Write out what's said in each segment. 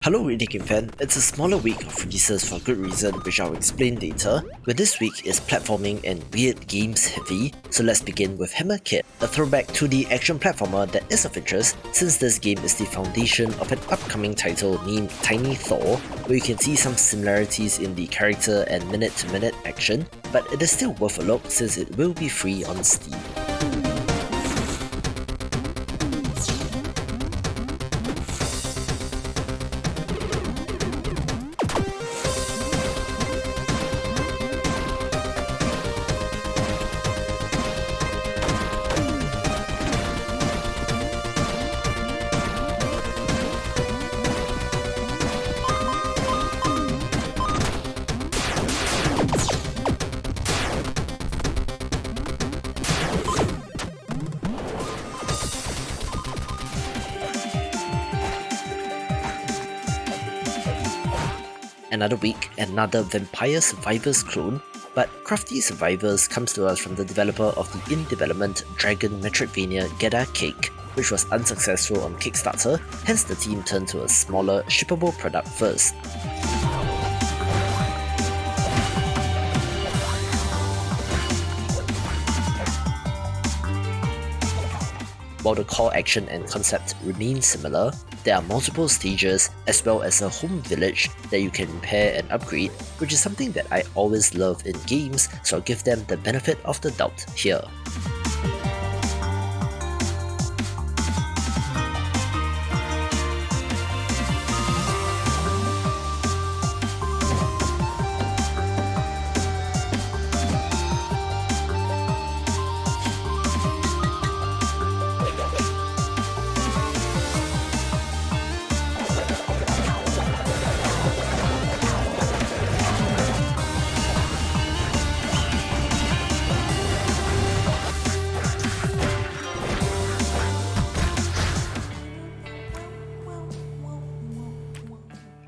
Hello Indie Game fan, it's a smaller week of releases for good reason which I'll explain later, but this week is platforming and weird games heavy, so let's begin with Hammer Kid, a throwback to the action platformer that is of interest since this game is the foundation of an upcoming title named Tiny Thor, where you can see some similarities in the character and minute-to-minute action, but it is still worth a look since it will be free on Steam. Another week, another Vampire Survivors clone, but Crafty Survivors comes to us from the developer of the in-development Dragon Metroidvania Get a Cake, which was unsuccessful on Kickstarter, hence the team turned to a smaller, shippable product first. While the core action and concept remain similar, there are multiple stages as well as a home village that you can repair and upgrade, which is something that I always love in games, so I'll give them the benefit of the doubt here.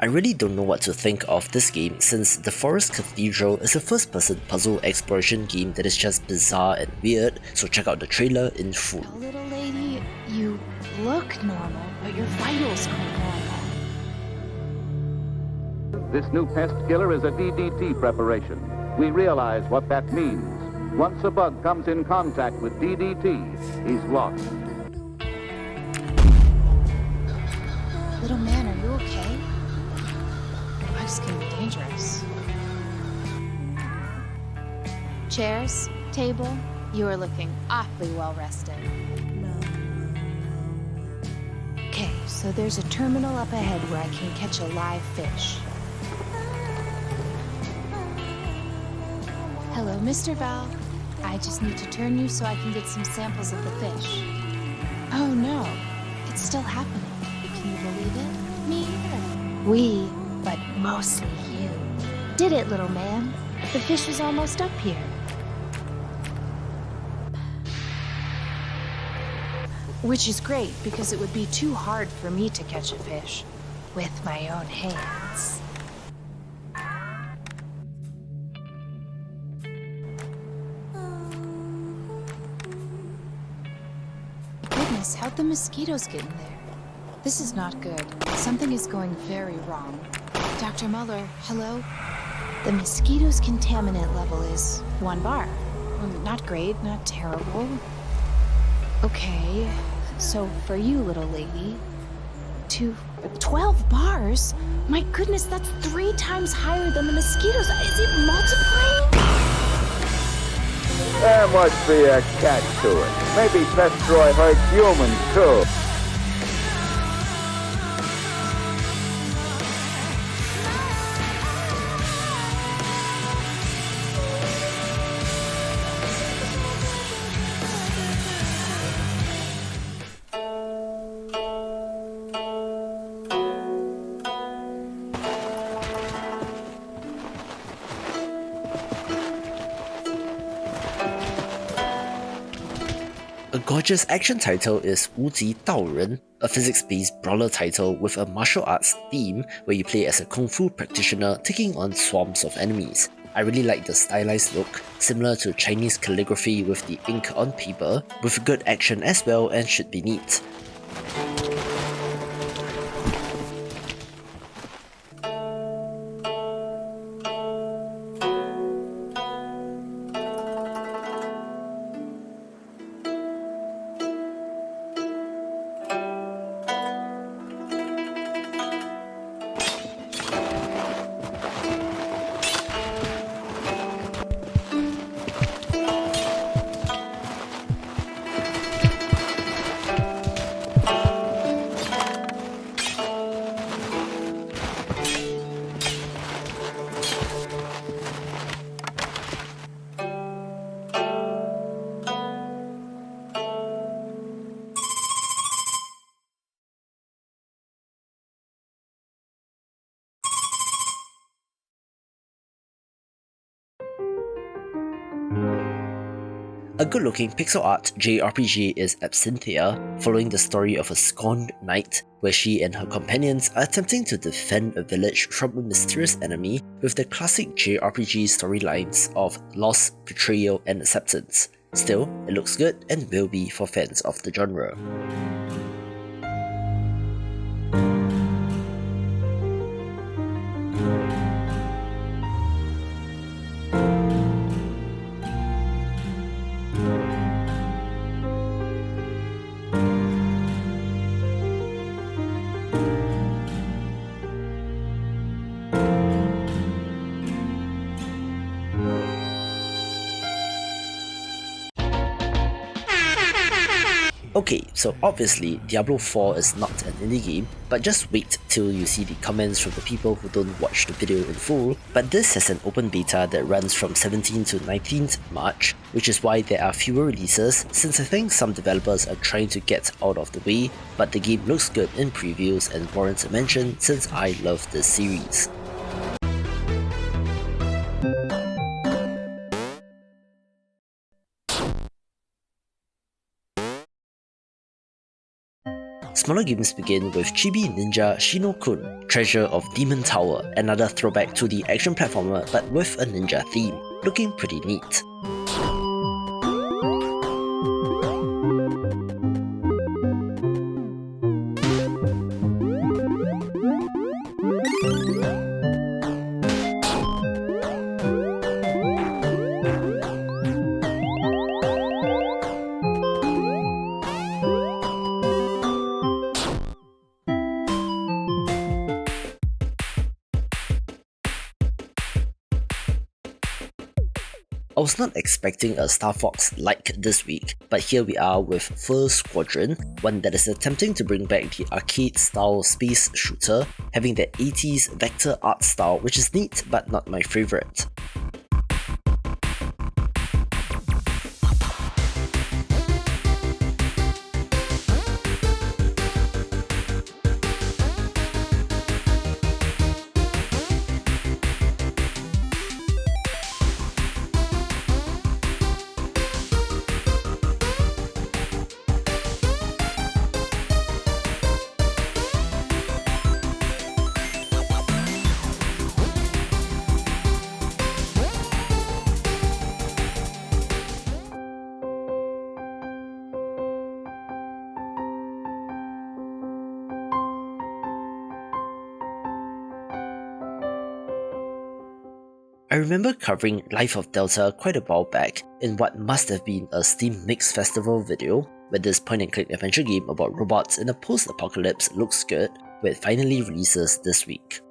I really don't know what to think of this game since the Forest Cathedral is a first-person puzzle exploration game that is just bizarre and weird, so check out the trailer in full. Oh, little lady, you look normal, but your vitals aren't normal. This new pest killer is a DDT preparation. We realize what that means. Once a bug comes in contact with DDT, he's lost. Little man, are you okay? Bugs can be dangerous. Chairs, table, you are looking awfully well rested. Okay, so there's a terminal up ahead where I can catch a live fish. Hello, Mr. Val. I just need to turn you so I can get some samples of the fish. Oh no, it's still happening. Can you believe it? Me either. We, but mostly you. Did it, little man. The fish is almost up here. Which is great, because it would be too hard for me to catch a fish with my own hands. Goodness, how'd the mosquitoes get in there? This is not good. Something is going very wrong. Dr. Muller, hello? The mosquito's contaminant level is 1 bar. Not great, not terrible. Okay, so for you, little lady, 12 bars? My goodness, that's 3 times higher than the mosquitoes. Is it multiplying? There must be a catch to it. Maybe Pestroid hurts humans too. A gorgeous action title is WuJiDaoRen, a physics-based brawler title with a martial arts theme where you play as a kung fu practitioner taking on swarms of enemies. I really like the stylized look, similar to Chinese calligraphy with the ink on paper, with good action as well and should be neat. A good-looking pixel art JRPG is Absinthia, following the story of a scorned knight, where she and her companions are attempting to defend a village from a mysterious enemy with the classic JRPG storylines of loss, betrayal, and acceptance. Still, it looks good and will be for fans of the genre. Okay, so obviously Diablo IV is not an indie game, but just wait till you see the comments from the people who don't watch the video in full. But this has an open beta that runs from 17th to 19th March, which is why there are fewer releases, since I think some developers are trying to get out of the way, but the game looks good in previews and warrants a mention since I love this series. Smaller games begin with Chibi Ninja Shino-kun, Treasure of Demon Tower, another throwback to the action platformer but with a ninja theme, looking pretty neat. I was not expecting a Star Fox like this week, but here we are with Forest Squadron, one that is attempting to bring back the arcade-style space shooter, having that 80s vector art style, which is neat but not my favourite. I remember covering Life of Delta quite a while back in what must have been a Steam Mix Festival video, where this point-and-click adventure game about robots in a post-apocalypse looks good, where it finally releases this week.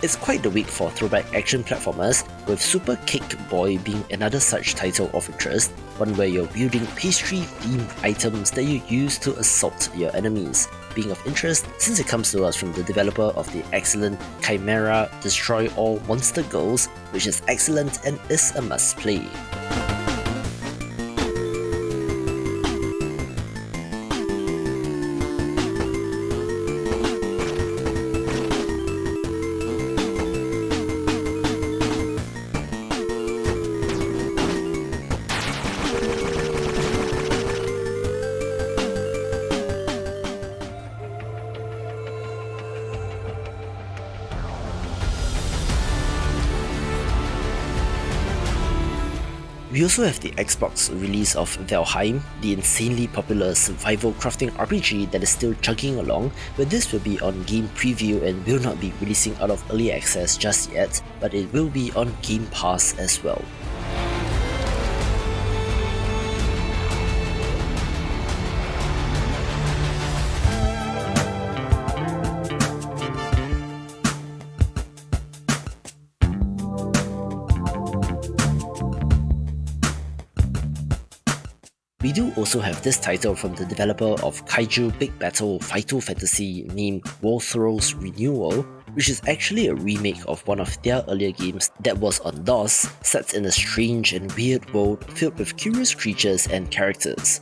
It's quite the week for throwback action platformers, with Super Cakeboy being another such title of interest, one where you're wielding pastry-themed items that you use to assault your enemies. Being of interest since it comes to us from the developer of the excellent Chimera Destroy All Monster Girls, which is excellent and is a must-play. We also have the Xbox release of Valheim, the insanely popular survival crafting RPG that is still chugging along, but this will be on game preview and will not be releasing out of early access just yet, but it will be on Game Pass as well. We do also have this title from the developer of Kaiju Big Battle Fighto Fantasy named Walthros Renewal, which is actually a remake of one of their earlier games that was on DOS, set in a strange and weird world filled with curious creatures and characters.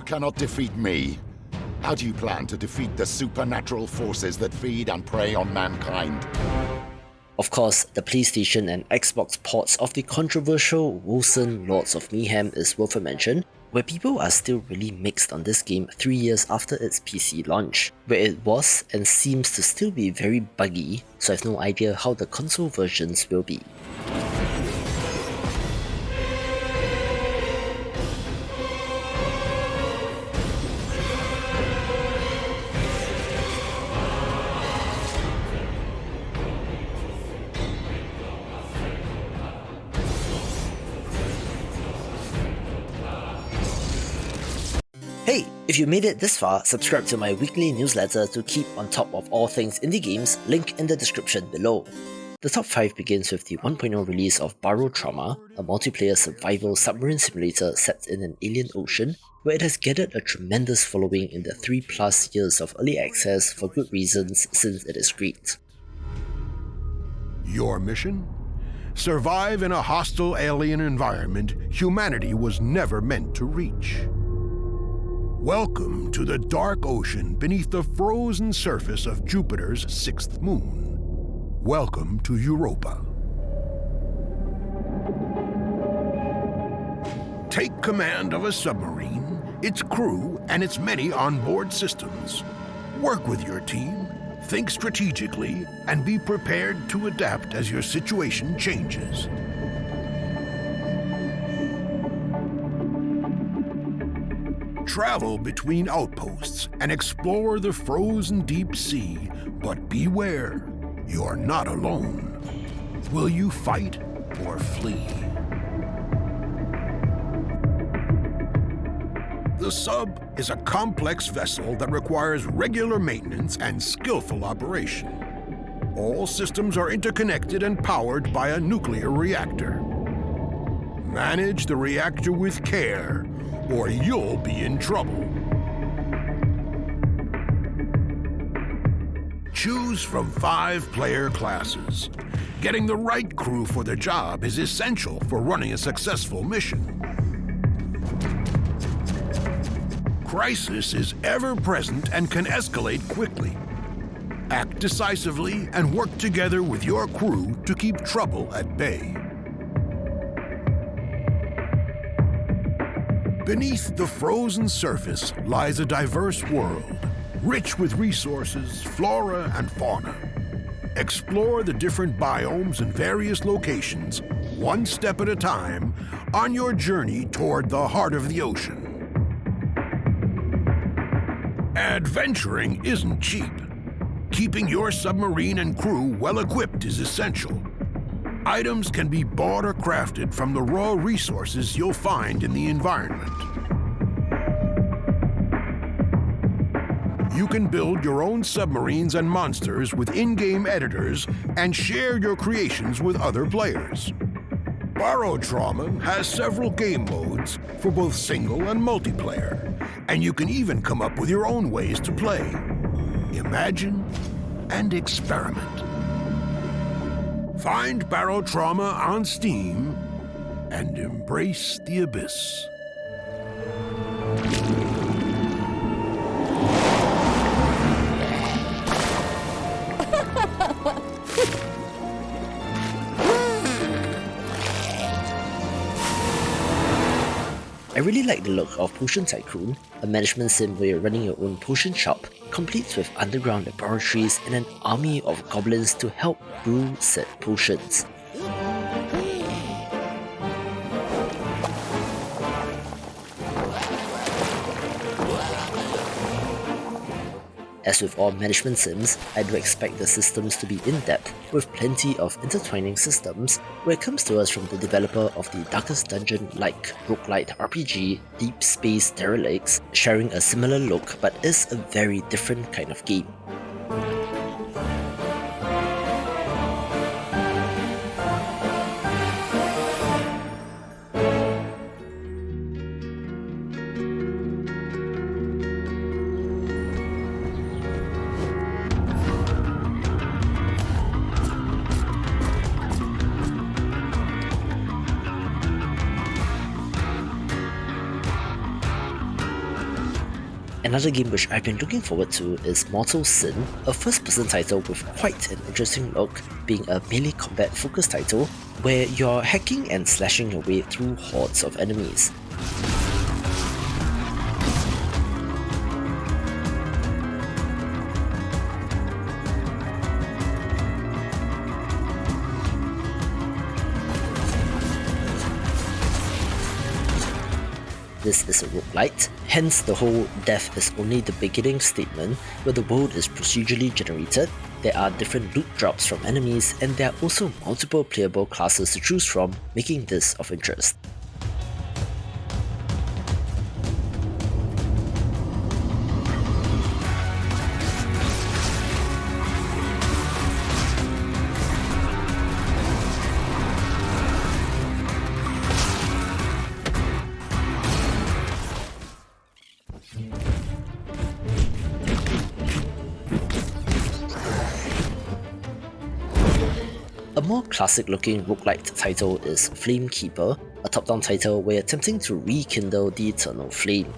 Cannot defeat me. How do you plan to defeat the supernatural forces that feed and prey on mankind? Of course, the PlayStation and Xbox ports of the controversial Wolcen Lords of Mayhem is worth a mention, where people are still really mixed on this game 3 years after its PC launch, where it was and seems to still be very buggy, so I have no idea how the console versions will be. Hey, if you made it this far, subscribe to my weekly newsletter to keep on top of all things indie games, link in the description below. The top 5 begins with the 1.0 release of Barotrauma, a multiplayer survival submarine simulator set in an alien ocean, where it has gathered a tremendous following in the 3+ years of early access for good reasons since it is great. Your mission? Survive in a hostile alien environment humanity was never meant to reach. Welcome to the dark ocean beneath the frozen surface of Jupiter's 6th moon. Welcome to Europa. Take command of a submarine its crew, and its many onboard systems. Work with your team, think strategically, and be prepared to adapt as your situation changes. Travel between outposts and explore the frozen deep sea, but beware, you're not alone. Will you fight or flee? The sub is a complex vessel that requires regular maintenance and skillful operation. All systems are interconnected and powered by a nuclear reactor. Manage the reactor with care, or you'll be in trouble. Choose from 5 player classes. Getting the right crew for the job is essential for running a successful mission. Crisis is ever-present and can escalate quickly. Act decisively and work together with your crew to keep trouble at bay. Beneath the frozen surface lies a diverse world, rich with resources, flora, and fauna. Explore the different biomes in various locations, one step at a time, on your journey toward the heart of the ocean. Adventuring isn't cheap. Keeping your submarine and crew well-equipped is essential. Items can be bought or crafted from the raw resources you'll find in the environment. You can build your own submarines and monsters with in-game editors and share your creations with other players. Borrowed Trauma has several game modes for both single and multiplayer, and you can even come up with your own ways to play. Imagine and experiment. Find Barrow Trauma on Steam and embrace the abyss. I really like the look of Potion Tycoon, a management sim where you're running your own potion shop, complete with underground laboratories and an army of goblins to help brew said potions. As with all management sims, I do expect the systems to be in-depth, with plenty of intertwining systems, where it comes to us from the developer of the Darkest Dungeon-like roguelite RPG, Deep Space Derelicts, sharing a similar look but is a very different kind of game. Another game which I've been looking forward to is Mortal Sin, a first-person title with quite an interesting look, being a melee combat focused title where you're hacking and slashing your way through hordes of enemies. This is a roguelite, hence the whole death is only the beginning statement, where the world is procedurally generated, there are different loot drops from enemies, and there are also multiple playable classes to choose from, making this of interest. A more classic-looking roguelite title is Flamekeeper, a top-down title where you're attempting to rekindle the eternal flame.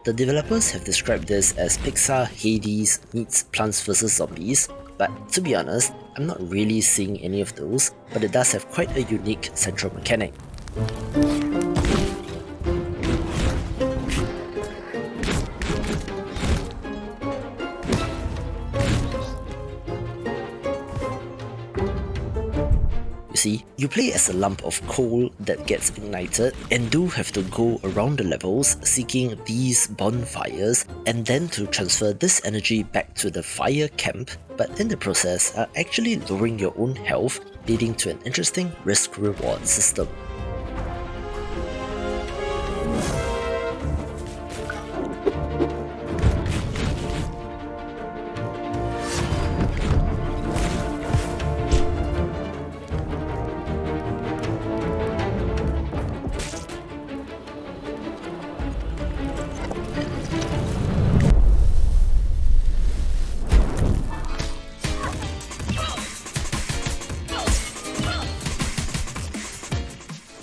The developers have described this as Pixar Hades meets Plants vs Zombies, but to be honest, I'm not really seeing any of those, but it does have quite a unique central mechanic. See, you play as a lump of coal that gets ignited and do have to go around the levels seeking these bonfires and then to transfer this energy back to the fire camp, but in the process are actually lowering your own health, leading to an interesting risk-reward system.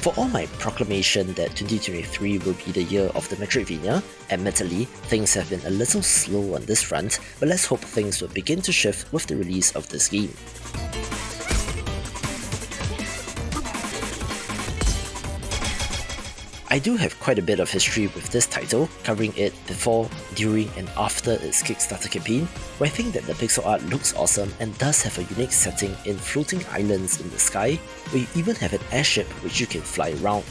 For all my proclamation that 2023 will be the year of the Metroidvania, admittedly, things have been a little slow on this front, but let's hope things will begin to shift with the release of this game. I do have quite a bit of history with this title, covering it before, during and after its Kickstarter campaign, where I think that the pixel art looks awesome and does have a unique setting in floating islands in the sky, where you even have an airship which you can fly around.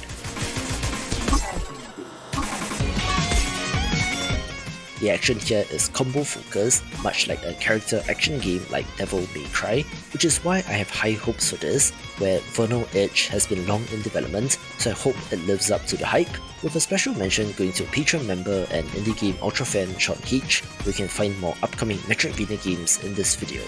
The action here is combo focused, much like a character action game like Devil May Cry, which is why I have high hopes for this, where Vernal Edge has been long in development, so I hope it lives up to the hype, with a special mention going to Patreon member and indie game ultra fan Sean Keach, where you can find more upcoming Metroidvania games in this video.